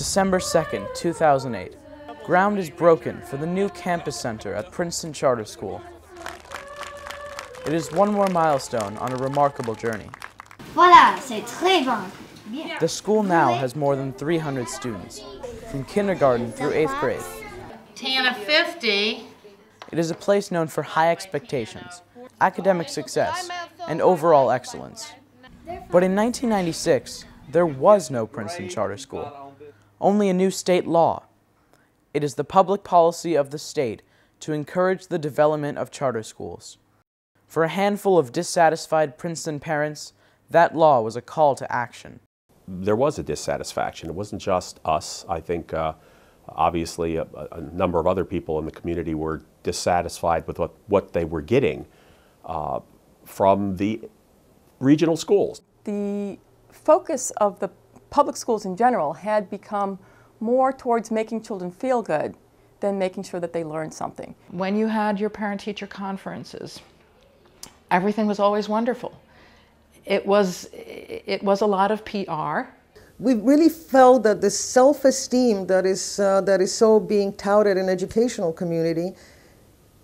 December 2nd, 2008. Ground is broken for the new campus center at Princeton Charter School. It is one more milestone on a remarkable journey. Voilà, c'est très bon. Bien. The school now has more than 300 students, from kindergarten through 8th grade. 10 of 50. It is a place known for high expectations, academic success, and overall excellence. But in 1996, there was no Princeton Charter School, only a new state law. It is the public policy of the state to encourage the development of charter schools. For a handful of dissatisfied Princeton parents, that law was a call to action. There was a dissatisfaction. It wasn't just us. I think obviously a number of other people in the community were dissatisfied with what they were getting from the regional schools. The focus of the public schools in general had become more towards making children feel good than making sure that they learned something. When you had your parent-teacher conferences, everything was always wonderful. It was a lot of PR. We really felt that the self-esteem that is so being touted in the educational community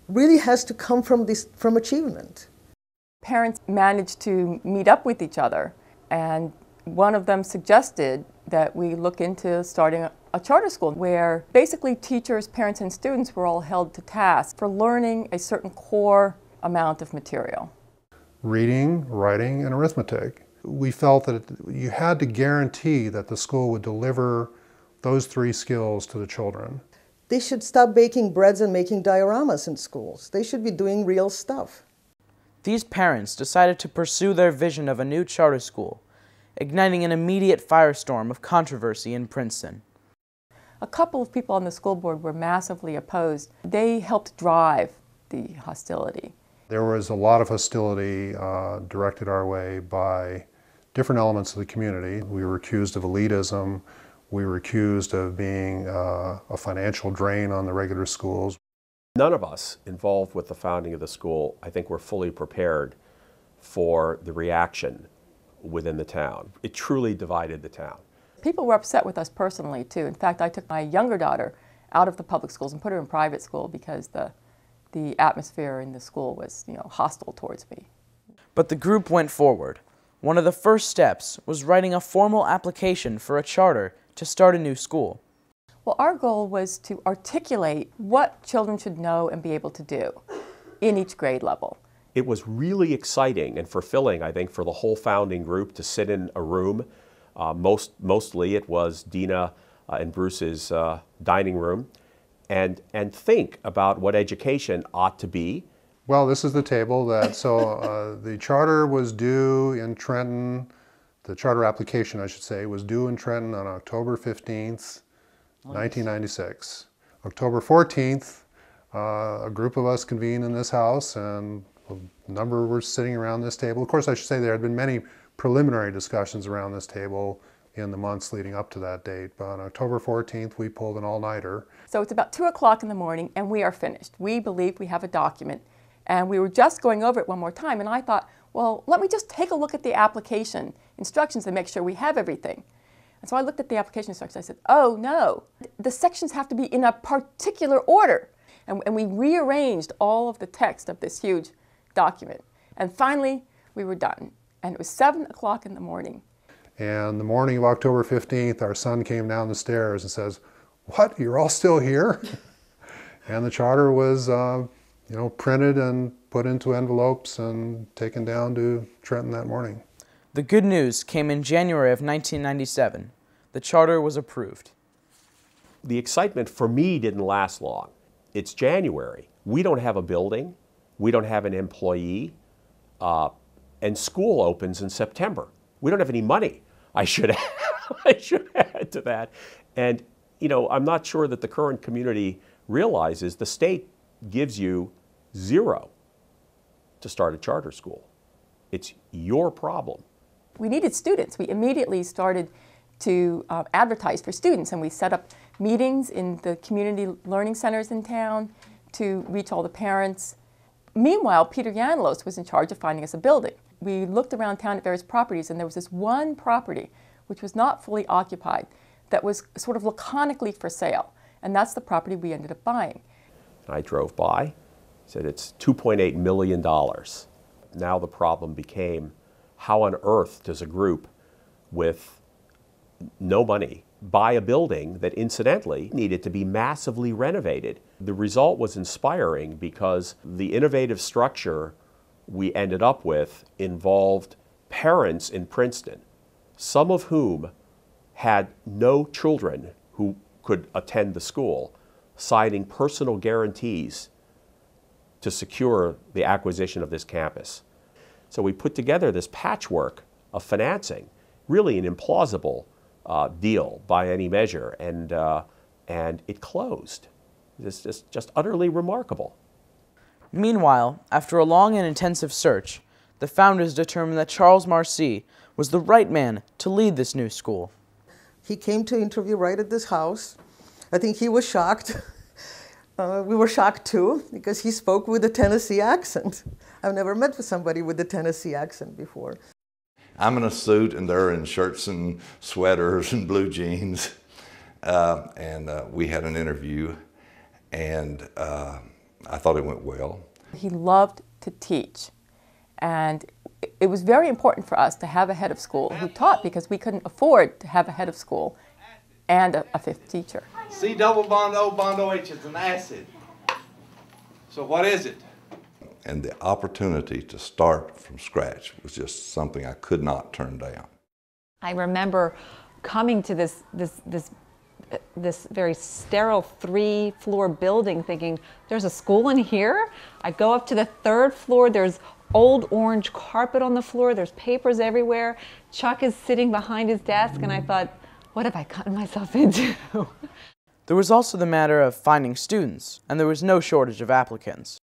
really has to come from achievement. Parents managed to meet up with each other, and one of them suggested that we look into starting a charter school where basically teachers, parents, and students were all held to task for learning a certain core amount of material. Reading, writing, and arithmetic. We felt that you had to guarantee that the school would deliver those three skills to the children. They should stop baking breads and making dioramas in schools. They should be doing real stuff. These parents decided to pursue their vision of a new charter school, igniting an immediate firestorm of controversy in Princeton. A couple of people on the school board were massively opposed. They helped drive the hostility. There was a lot of hostility directed our way by different elements of the community. We were accused of elitism. We were accused of being a financial drain on the regular schools. None of us involved with the founding of the school, I think, were fully prepared for the reaction within the town. It truly divided the town. People were upset with us personally, too. In fact, I took my younger daughter out of the public schools and put her in private school because the atmosphere in the school was, hostile towards me. But the group went forward. One of the first steps was writing a formal application for a charter to start a new school. Well, our goal was to articulate what children should know and be able to do in each grade level. It was really exciting and fulfilling, I think, for the whole founding group to sit in a room. Mostly it was Dina and Bruce's dining room, and think about what education ought to be. Well, this is the table so the charter was due in Trenton, the charter application, I should say, was due in Trenton on October 15th, 1996. October 14th, a group of us convened in this house, and a number were sitting around this table. Of course, I should say there had been many preliminary discussions around this table in the months leading up to that date. But on October 14th, we pulled an all-nighter. So it's about 2 o'clock in the morning, and we are finished. We believe we have a document, and we were just going over it one more time, and I thought, well, let me just take a look at the application instructions to make sure we have everything. And so I looked at the application instructions. I said, oh no, the sections have to be in a particular order. And we rearranged all of the text of this huge document. And finally, we were done. And it was 7 o'clock in the morning. And the morning of October 15th, our son came down the stairs and says, what, you're all still here? And the charter was printed and put into envelopes and taken down to Trenton that morning. The good news came in January of 1997. The charter was approved. The excitement for me didn't last long. It's January. We don't have a building. We don't have an employee. And school opens in September. We don't have any money. I should add to that. And, I'm not sure that the current community realizes the state gives you $0 to start a charter school. It's your problem. We needed students. We immediately started to advertise for students, and we set up meetings in the community learning centers in town to reach all the parents. Meanwhile, Peter Yanlos was in charge of finding us a building. We looked around town at various properties, and there was this one property which was not fully occupied that was sort of laconically for sale. And that's the property we ended up buying. I drove by, said it's $2.8 million. Now the problem became, how on earth does a group with no money buy a building that incidentally needed to be massively renovated? The result was inspiring because the innovative structure we ended up with involved parents in Princeton, some of whom had no children who could attend the school, signing personal guarantees to secure the acquisition of this campus. So we put together this patchwork of financing, really an implausible deal by any measure, and it closed. It's just utterly remarkable. Meanwhile, after a long and intensive search, the founders determined that Charles Marcy was the right man to lead this new school. He came to interview right at this house. I think he was shocked. We were shocked too, because he spoke with a Tennessee accent. I've never met somebody with a Tennessee accent before. I'm in a suit and they're in shirts and sweaters and blue jeans. We had an interview, and I thought it went well. He loved to teach, and it was very important for us to have a head of school who taught, because we couldn't afford to have a head of school and a fifth teacher. C double bond OH is an acid. So what is it? And the opportunity to start from scratch was just something I could not turn down. I remember coming to this very sterile 3-floor building thinking, there's a school in here? I go up to the 3rd floor, there's old orange carpet on the floor, there's papers everywhere. Chuck is sitting behind his desk, and I thought, what have I gotten myself into? There was also the matter of finding students, and there was no shortage of applicants.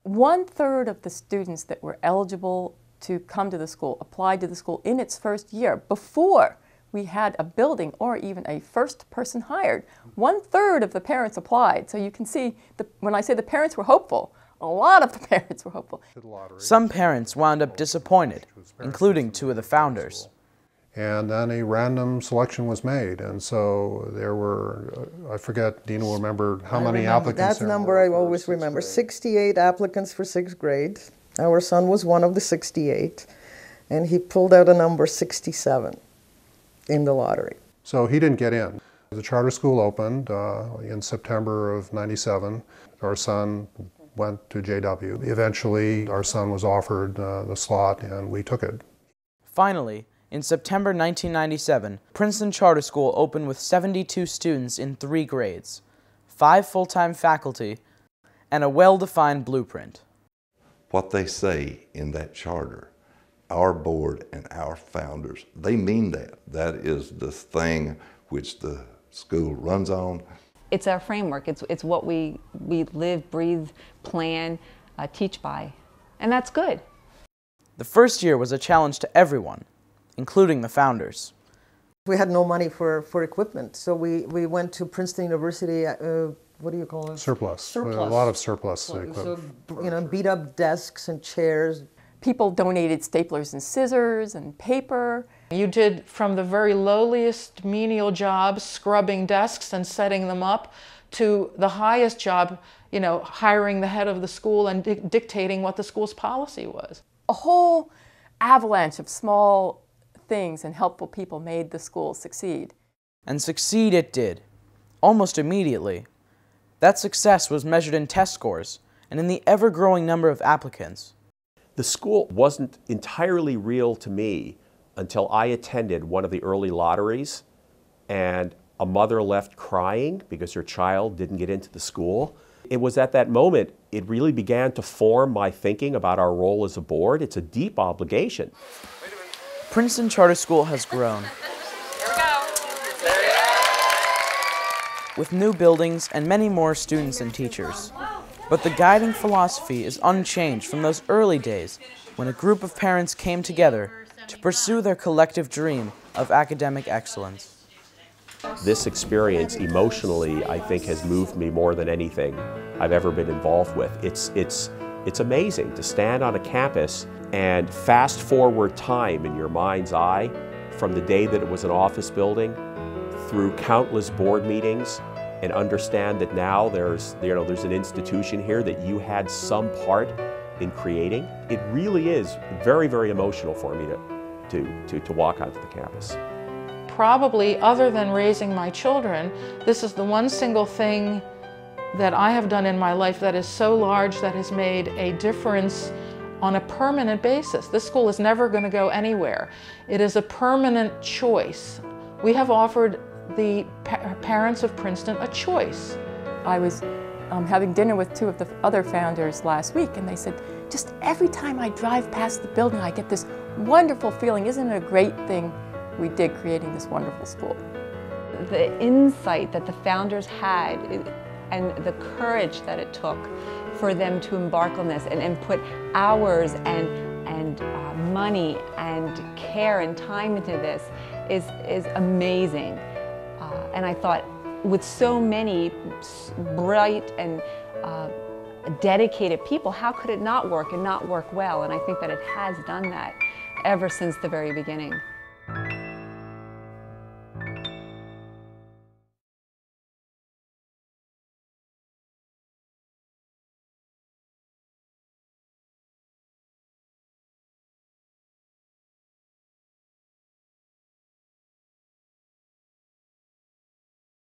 1/3 of the students that were eligible to come to the school applied to the school in its first year before we had a building or even a first person hired. 1/3 of the parents applied. So you can see, when I say the parents were hopeful, a lot of the parents were hopeful. Some parents wound up disappointed, including 2 of the founders. And then a random selection was made, and so there were, I forget, Dina will remember how many applicants That number I always remember, 68 applicants for 6th grade. Our son was one of the 68, and he pulled out a number 67 in the lottery. So he didn't get in. The charter school opened in September of '97. Our son went to JW. Eventually, our son was offered the slot, and we took it. Finally, in September 1997, Princeton Charter School opened with 72 students in 3 grades, 5 full-time faculty, and a well-defined blueprint. What they say in that charter, our board and our founders, they mean that. That is the thing which the school runs on. It's our framework. It's what we live, breathe, plan, teach by. And that's good. The first year was a challenge to everyone, including the founders. We had no money for equipment, so we went to Princeton University, what do you call it? Surplus. A lot of surplus equipment. So, beat up desks and chairs. People donated staplers and scissors and paper. You did from the very lowliest menial jobs, scrubbing desks and setting them up, to the highest job, hiring the head of the school and dictating what the school's policy was. A whole avalanche of small things and helpful people made the school succeed. And succeed it did, almost immediately. That success was measured in test scores and in the ever-growing number of applicants. The school wasn't entirely real to me until I attended one of the early lotteries, and a mother left crying because her child didn't get into the school. It was at that moment it really began to form my thinking about our role as a board. It's a deep obligation. Princeton Charter School has grown. With new buildings and many more students and teachers. But the guiding philosophy is unchanged from those early days when a group of parents came together to pursue their collective dream of academic excellence. This experience emotionally, I think, has moved me more than anything I've ever been involved with. It's amazing to stand on a campus and fast forward time in your mind's eye from the day that it was an office building through countless board meetings and understand that now there's an institution here that you had some part in creating, it really is very, very emotional for me to walk onto the campus. Probably, other than raising my children, this is the one single thing that I have done in my life that is so large that has made a difference on a permanent basis. This school is never going to go anywhere. It is a permanent choice. We have offered the parents of Princeton a choice. I was having dinner with two of the other founders last week, and they said, just every time I drive past the building, I get this wonderful feeling. Isn't it a great thing we did creating this wonderful school? The insight that the founders had and the courage that it took for them to embark on this and put hours and money and care and time into this is amazing. And I thought, with so many bright and dedicated people, how could it not work and not work well? And I think that it has done that ever since the very beginning.